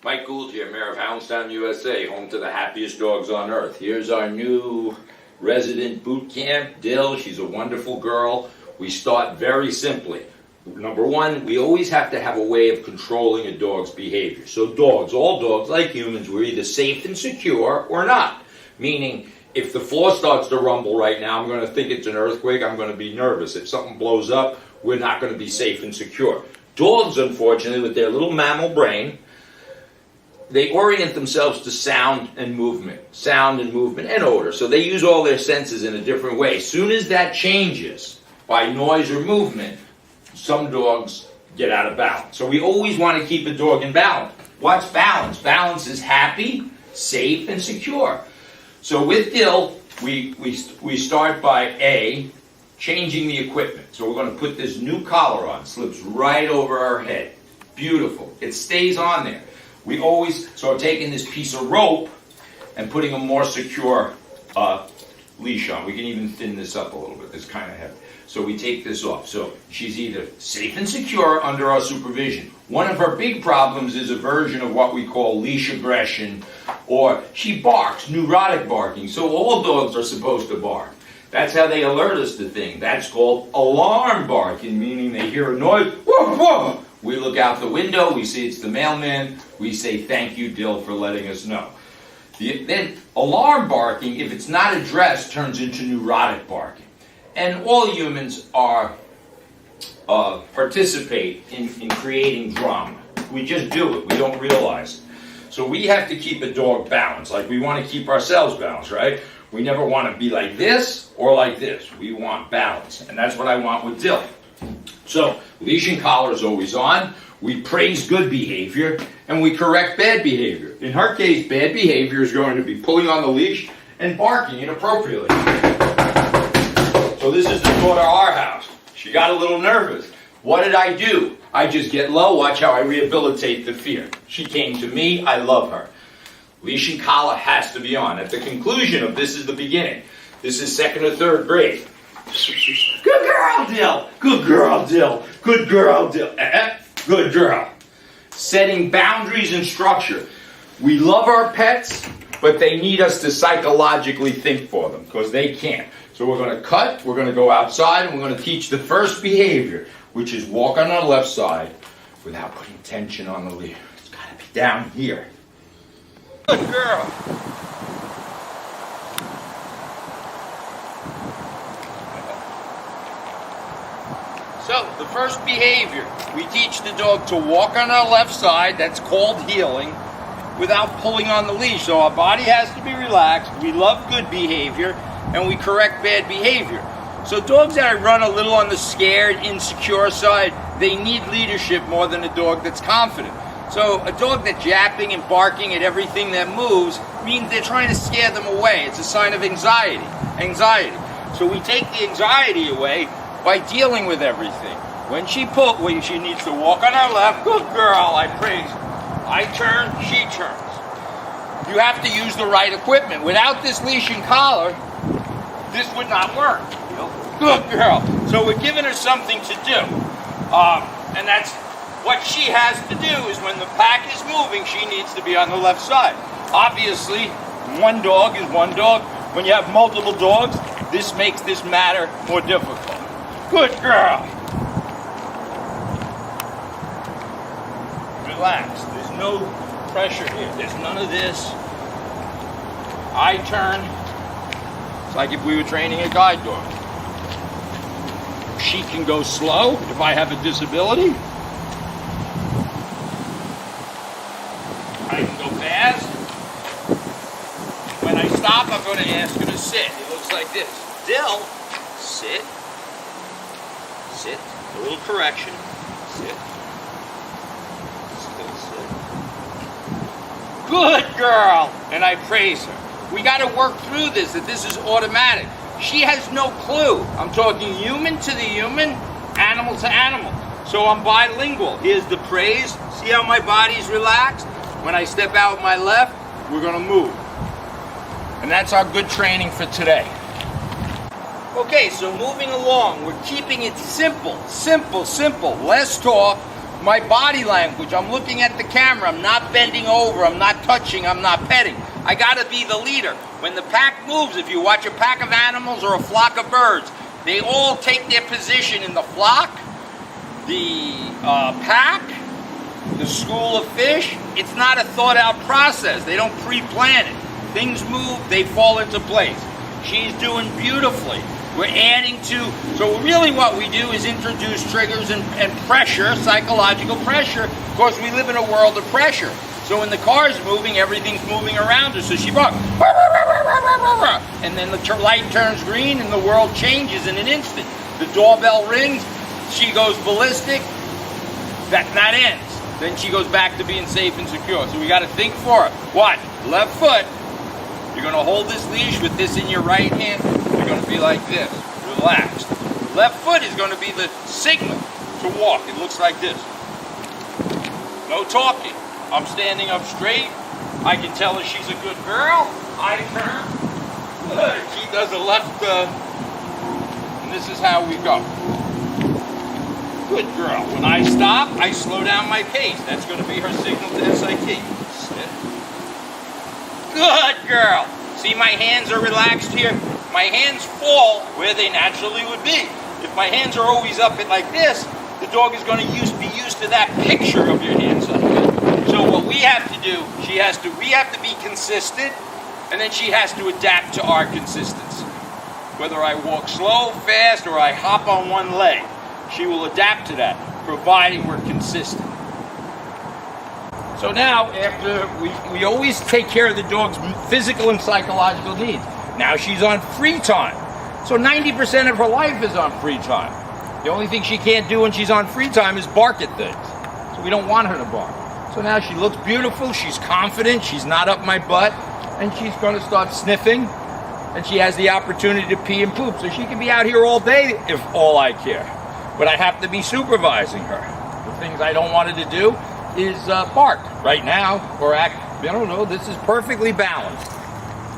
Mike Gould here, Mayor of Hounds, USA, home to the happiest dogs on earth. Here's our new resident boot camp, Dill. She's a wonderful girl. We start very simply. Number one, we always have to have a way of controlling a dog's behavior. So dogs, all dogs, like humans, we're either safe and secure or not. Meaning, if the floor starts to rumble right now, I'm going to think it's an earthquake, I'm going to be nervous. If something blows up, we're not going to be safe and secure. Dogs, unfortunately, with their little mammal brain, they orient themselves to sound and movement and odor. So they use all their senses in a different way. As soon as that changes by noise or movement, some dogs get out of balance. So we always want to keep a dog in balance. What's balance? Balance is happy, safe, and secure. So with Dill, we start by changing the equipment. So we're going to put this new collar on. Slips right over our head. Beautiful. It stays on there. So taking this piece of rope and putting a more secure leash on. We can even thin this up a little bit. It's kind of heavy. So we take this off. So she's either safe and secure under our supervision. One of her big problems is a version of what we call leash aggression, or she barks, neurotic barking. So all dogs are supposed to bark. That's how they alert us to things. That's called alarm barking, meaning they hear a noise. Whoa, whoa. We look out the window, we see it's the mailman, we say thank you, Dill, for letting us know. Then alarm barking, if it's not addressed, turns into neurotic barking. And all humans participate in creating drama. We just do it, we don't realize it. So we have to keep a dog balanced, like we want to keep ourselves balanced, right? We never want to be like this or like this. We want balance, and that's what I want with Dill. So, leash and collar is always on. We praise good behavior, and we correct bad behavior. In her case, bad behavior is going to be pulling on the leash and barking inappropriately. So this is the daughter of our house. She got a little nervous. What did I do? I just get low. Watch how I rehabilitate the fear. She came to me. I love her. Leash and collar has to be on. At the conclusion of this is the beginning. This is second or third grade. Good girl, Dill. Good girl, Dill. Good girl, Dill. Good girl. Setting boundaries and structure. We love our pets, but they need us to psychologically think for them because they can't. So we're going to cut, we're going to go outside, and we're going to teach the first behavior, which is walk on our left side without putting tension on the lead. It's got to be down here. Good girl. So, the first behavior, we teach the dog to walk on our left side, that's called heeling, without pulling on the leash. So our body has to be relaxed, we love good behavior, and we correct bad behavior. So dogs that run a little on the scared, insecure side, they need leadership more than a dog that's confident. So a dog that's yapping and barking at everything that moves means they're trying to scare them away. It's a sign of anxiety. So we take the anxiety away by dealing with everything. When she needs to walk on our left, good girl, I praise her. I turn, she turns. You have to use the right equipment. Without this leash and collar, this would not work. Good girl. So we're giving her something to do. And that's what she has to do is when the pack is moving, she needs to be on the left side. Obviously, one dog is one dog. When you have multiple dogs, this makes this matter more difficult. Good girl. Relax. There's no pressure here. There's none of this. I turn. It's like if we were training a guide dog. She can go slow if I have a disability. I can go fast. When I stop, I'm going to ask her to sit. It looks like this. Dill, sit. Sit. A little correction. Sit. Still sit. Good girl. And I praise her. We got to work through this, that this is automatic. She has no clue. I'm talking human to the human, animal to animal. So I'm bilingual. Here's the praise. See how my body's relaxed? When I step out with my left, we're going to move. And that's our good training for today. Okay, so moving along, we're keeping it simple, simple, simple. Less talk, my body language. I'm looking at the camera. I'm not bending over. I'm not touching. I'm not petting. I gotta be the leader. When the pack moves, if you watch a pack of animals or a flock of birds, they all take their position in the flock, the pack, the school of fish. It's not a thought out process. They don't pre-plan it. Things move, they fall into place. She's doing beautifully. We're adding to, so really what we do is introduce triggers and pressure, psychological pressure. Of course, we live in a world of pressure. So when the car's moving, everything's moving around her. So she barks, and then the light turns green and the world changes in an instant. The doorbell rings, she goes ballistic, that ends. Then she goes back to being safe and secure. So we got to think for her. What? Left foot. You're going to hold this leash with this in your right hand. You're going to be like this, relaxed. Left foot is going to be the signal to walk. It looks like this. No talking. I'm standing up straight. I can tell her she's a good girl. I turn. She does a left, and this is how we go. Good girl. When I stop, I slow down my pace. That's going to be her signal to SIT. Sit. Good girl. See, my hands are relaxed here. My hands fall where they naturally would be. If my hands are always up like this, the dog is going to be used to that picture of your hands up there. So what we have to do, we have to be consistent, and then she has to adapt to our consistency. Whether I walk slow, fast, or I hop on one leg, she will adapt to that, providing we're consistent. So now, after we always take care of the dog's physical and psychological needs. Now she's on free time. So 90% of her life is on free time. The only thing she can't do when she's on free time is bark at things. So we don't want her to bark. So now she looks beautiful, she's confident, she's not up my butt, and she's going to start sniffing, and she has the opportunity to pee and poop. So she can be out here all day if all I care. But I have to be supervising her. The things I don't want her to do is bark right now or act, I don't know, this is perfectly balanced.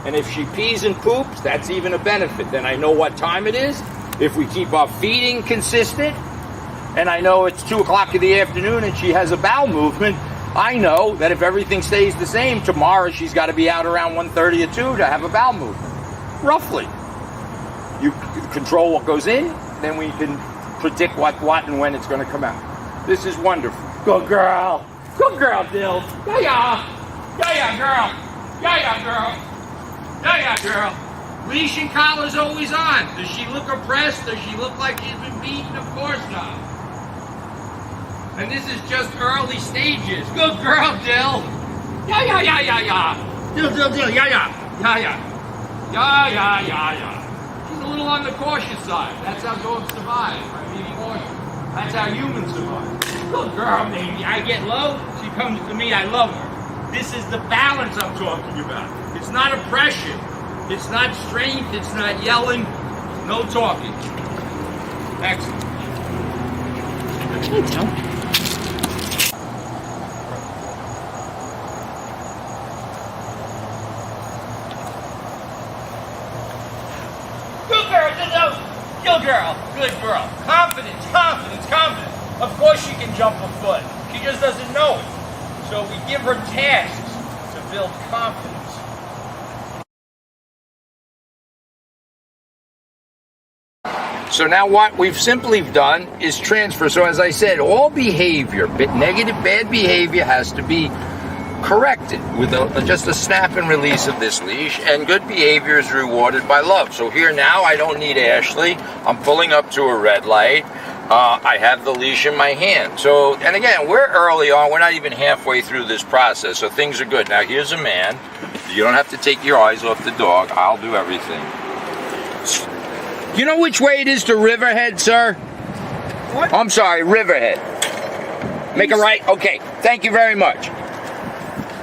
And if she pees and poops, that's even a benefit. Then I know what time it is. If we keep our feeding consistent, and I know it's 2 o'clock in the afternoon and she has a bowel movement, I know that if everything stays the same, tomorrow she's got to be out around 1:30 or 2 to have a bowel movement. Roughly. You control what goes in, then we can predict what and when it's going to come out. This is wonderful. Good girl. Good girl, Dill. Yeah. Yeah, girl. Yeah, girl. Yeah, girl. Leash and collar's always on. Does she look oppressed? Does she look like she's been beaten? Of course not. And this is just early stages. Good girl, Dill. Yeah. Dill. Yeah. She's a little on the cautious side. That's how dogs survive, by being cautious. That's how humans survive. Good girl, baby. I get low, she comes to me, I love her. This is the balance I'm talking about. It's not oppression. It's not strength. It's not yelling. No talking. Excellent. Hey, Joe. Good girl. Good girl. Confidence. Of course she can jump a foot. She just doesn't know it. So we give her tasks to build confidence. So now what we've simply done is transfer. So as I said, all behavior, negative, bad behavior has to be corrected with just a snap and release of this leash, and good behavior is rewarded by love. So here now I don't need Ashley. I'm pulling up to a red light. I have the leash in my hand. So, and again, we're early on. We're not even halfway through this process, so things are good. Now here's a man. You don't have to take your eyes off the dog. I'll do everything. You know which way it is to Riverhead, sir? What? I'm sorry, Riverhead. Make a right? Okay, thank you very much.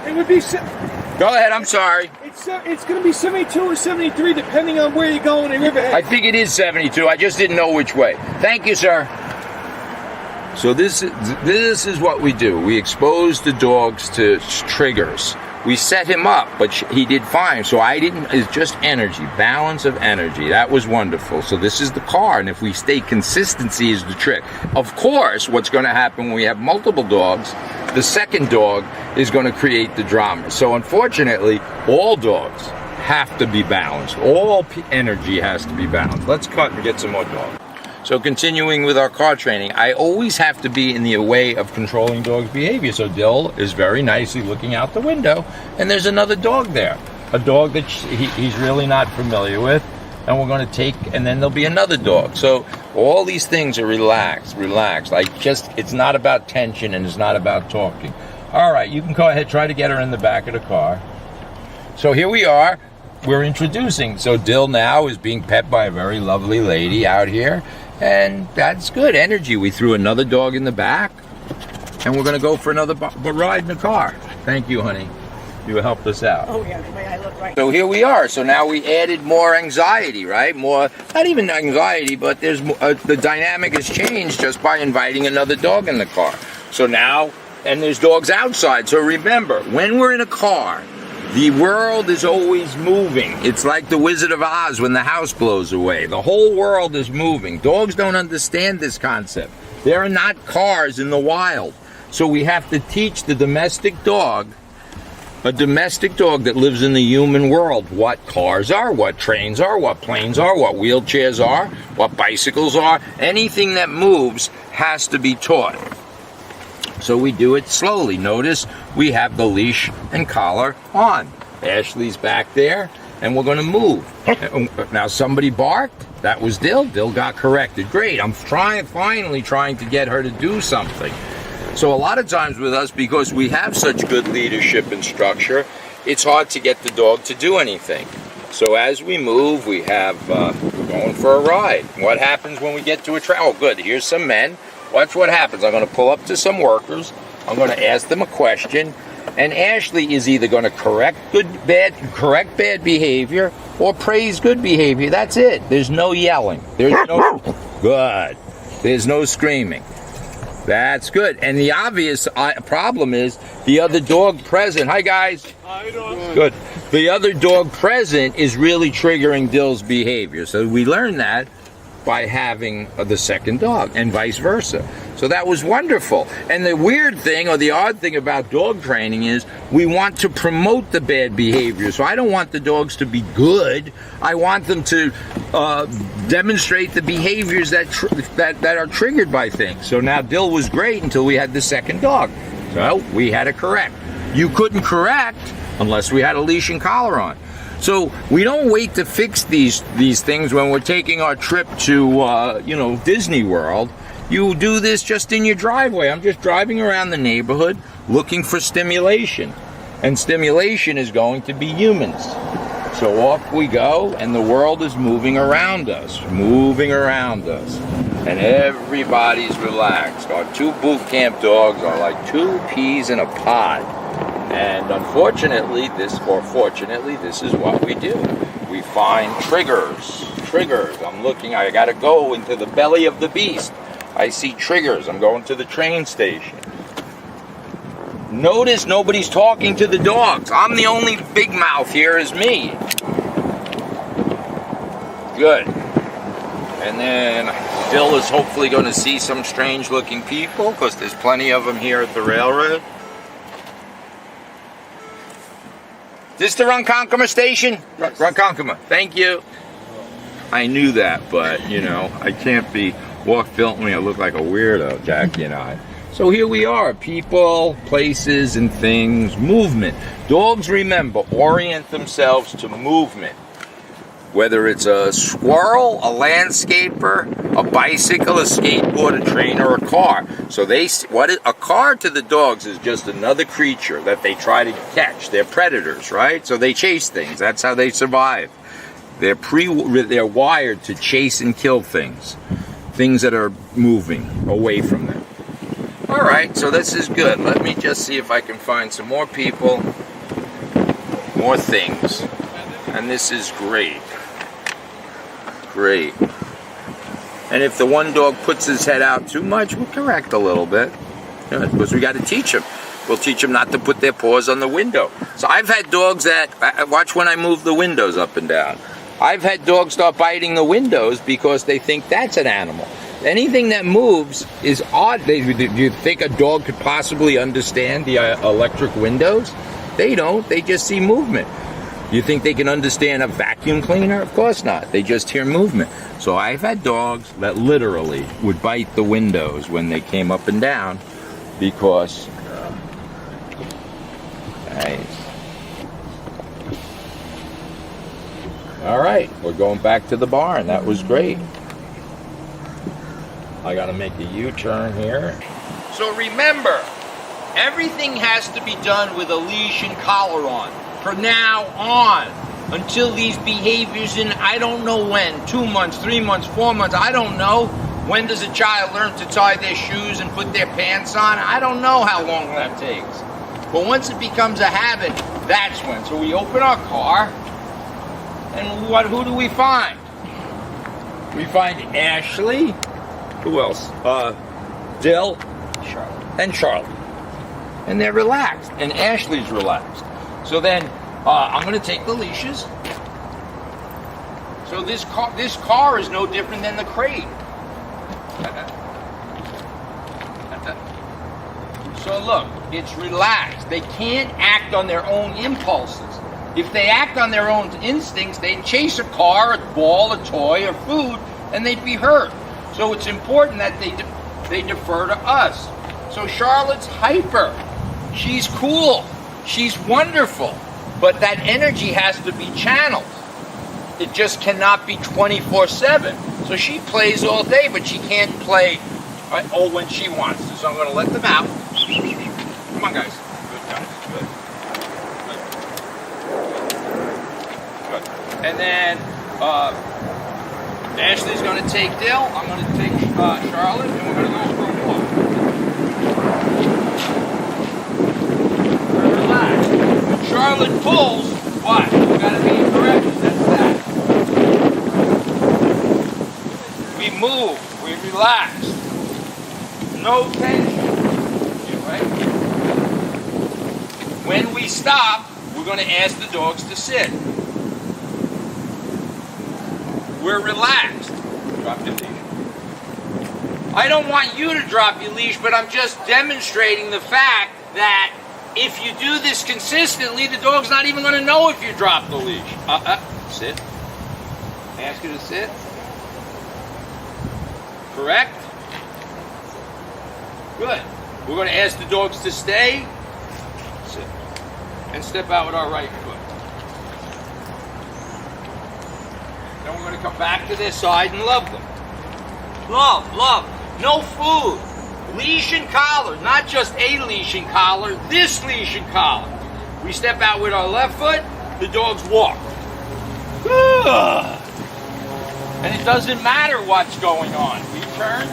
It would be... Go ahead, I'm sorry. It's going to be 72 or 73, depending on where you're going in Riverhead. I think it is 72. I just didn't know which way. Thank you, sir. So this is what we do. We expose the dogs to triggers. We set him up, but he did fine. So I didn't, it's just energy, balance of energy. That was wonderful. So this is the car, and if we stay, consistency is the trick. Of course, what's going to happen when we have multiple dogs, the second dog is going to create the drama. So unfortunately, all dogs have to be balanced. All energy has to be balanced. Let's cut and get some more dogs. So continuing with our car training, I always have to be in the way of controlling dogs' behavior. So Dill is very nicely looking out the window, and there's another dog there. A dog that he's really not familiar with, and we're going to take, and then there'll be another dog. So all these things are relaxed. It's not about tension, and it's not about talking. All right, you can go ahead, try to get her in the back of the car. So here we are. We're introducing. So Dill now is being pet by a very lovely lady out here. And that's good energy. We threw another dog in the back, and we're going to go for another ride in the car. Thank you, honey. You helped us out. Oh, yeah, the way I look right. So here we are. So now we added more anxiety, right? More, not even anxiety, but there's the dynamic has changed just by inviting another dog in the car. So now, and there's dogs outside. So remember, when we're in a car, the world is always moving. It's like the Wizard of Oz when the house blows away. The whole world is moving. Dogs don't understand this concept. There are not cars in the wild. So we have to teach the domestic dog, a domestic dog that lives in the human world, what cars are, what trains are, what planes are, what wheelchairs are, what bicycles are. Anything that moves has to be taught. So we do it slowly. Notice we have the leash and collar on. Ashley's back there, and we're going to move. Now somebody barked. That was Dill. Dill got corrected. Great. I'm finally trying to get her to do something. So a lot of times with us, because we have such good leadership and structure, it's hard to get the dog to do anything. So as we move, we're going for a ride. What happens when we get to a trail? Oh, good. Here's some men. Watch what happens. I'm going to pull up to some workers. I'm going to ask them a question, and Ashley is either going to correct bad behavior or praise good behavior. That's it. There's no yelling. There's no screaming. That's good. And the obvious problem is the other dog present. Hi, guys. How you doing? Good. The other dog present is really triggering Dill's behavior. So we learned that by having the second dog, and vice versa. So that was wonderful. And the weird thing, or the odd thing about dog training is we want to promote the bad behavior. So I don't want the dogs to be good. I want them to demonstrate the behaviors that are triggered by things. So now Dill was great until we had the second dog. So we had to correct. You couldn't correct unless we had a leash and collar on. So we don't wait to fix these things when we're taking our trip to Disney World. You do this just in your driveway. I'm just driving around the neighborhood looking for stimulation, and stimulation is going to be humans. So off we go, and the world is moving around us, and everybody's relaxed. Our two boot camp dogs are like two peas in a pod. And unfortunately, fortunately, this is what we do. We find triggers. I gotta go into the belly of the beast. I see triggers. I'm going to the train station. Notice nobody's talking to the dogs. I'm the only big mouth here is me. Good. And then Dill is hopefully going to see some strange looking people, because there's plenty of them here at the railroad. Is this the Ronkonkoma station? Yes. Ronkonkoma. Thank you. I knew that, but, I can't be filming me. I look like a weirdo, Jackie and I. So here we are. People, places, and things. Movement. Dogs, remember, orient themselves to movement. Whether it's a squirrel, a landscaper, a bicycle, a skateboard, a train, or a car. So a car to the dogs is just another creature that they try to catch. They're predators, right? So they chase things. That's how they survive. They're wired to chase and kill things that are moving away from them. All right, so this is good. Let me just see if I can find some more people, more things. And this is great. Great. And if the one dog puts his head out too much, we'll correct a little bit. Because we got to teach him. We'll teach them not to put their paws on the window. So I've had dogs that, watch when I move the windows up and down. I've had dogs start biting the windows because they think that's an animal. Anything that moves is odd. Do you think a dog could possibly understand the electric windows? They don't. They just see movement. You think they can understand a vacuum cleaner? Of course not. They just hear movement. So I've had dogs that literally would bite the windows when they came up and down because... Nice. All right, we're going back to the barn. That was great. I gotta make a U-turn here. So remember, everything has to be done with a leash and collar on. From now on, until these behaviors in, I don't know when, 2 months, 3 months, 4 months, I don't know. When does a child learn to tie their shoes and put their pants on? I don't know how long that takes. But once it becomes a habit, that's when. So we open our car, and who do we find? We find Ashley. Who else? Dill, Charlotte, and Charlotte. And they're relaxed, and Ashley's relaxed. So then, I'm going to take the leashes. So this car is no different than the crate. So look, it's relaxed. They can't act on their own impulses. If they act on their own instincts, they'd chase a car, a ball, a toy, or food, and they'd be hurt. So it's important that they defer to us. So Charlotte's hyper. She's cool. She's wonderful. But that energy has to be channeled. It just cannot be 24/7. So she plays all day, but she can't play when she wants to. So I'm going to let them out. Come on, guys. Good guys. Good. And then Ashley's going to take Dill. I'm going to take Charlotte, and we're going to go for a walk. Relax. When Charlotte pulls, what? You got to be correct. That's that. We move. We relax. No tension. Right? When we stop, we're going to ask the dogs to sit. We're relaxed. Drop your leash. I don't want you to drop your leash, but I'm just demonstrating the fact that if you do this consistently, the dog's not even going to know if you drop the leash. Sit. Ask you to sit. Correct? Good. We're going to ask the dogs to stay. Sit. And step out with our right foot. Then we're going to come back to this side and love them. Love, love. No food. Leash and collar. Not just a leash and collar. This leash and collar. We step out with our left foot. The dogs walk. Good. And it doesn't matter what's going on. We turn.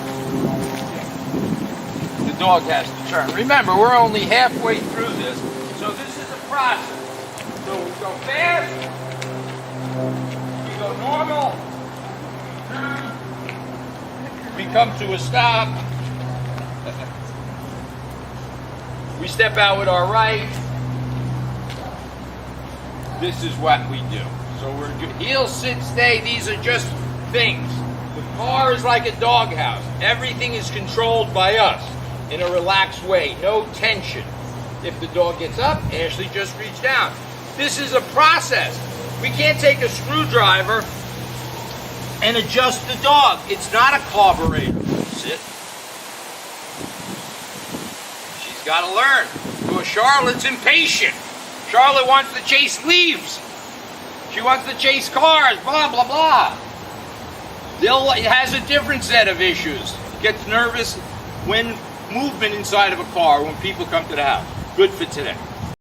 The dog has to turn. Remember, we're only halfway through this. So this is a process. So we go fast. We go normal. Turn. We come to a stop. We step out with our right. This is what we do. So we're heel, sit, stay. These are just things. The car is like a doghouse. Everything is controlled by us in a relaxed way. No tension. If the dog gets up, Ashley just reach down. This is a process. We can't take a screwdriver and adjust the dog. It's not a carburetor. Sit. She's got to learn. Well, Charlotte's impatient. Charlotte wants to chase leaves. She wants to chase cars, blah, blah, blah. Dill has a different set of issues. Gets nervous when movement inside of a car, when people come to the house. Good for today.